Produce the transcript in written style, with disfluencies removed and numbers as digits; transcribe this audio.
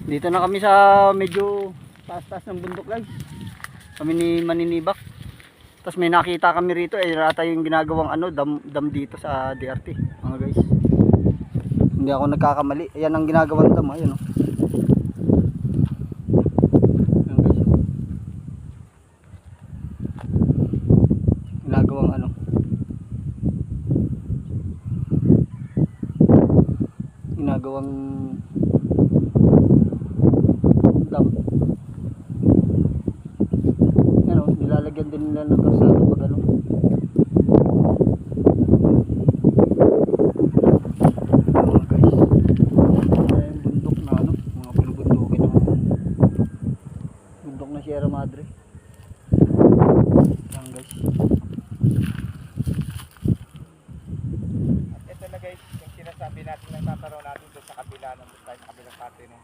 Dito na kami sa medyo taas-taas ng bundok guys. Kami ni Maninibak. Tapos may nakita kami rito rata yung ginagawang dam dito sa DRT mga guys. Hindi ako nagkakamali. Ayan ang ginagawang dam, ayun oh. Ayan guys. Ginagawang ginagawang dam. Nilalagyan din nila ng kalsada pag guys, bundok na mga bulubundukin ng bundok na Sierra Madre. Ayan guys. At ito na guys, yung sinasabi natin ng tataraw natin doon sa kabila, nandun tayo sa kabilang parte no.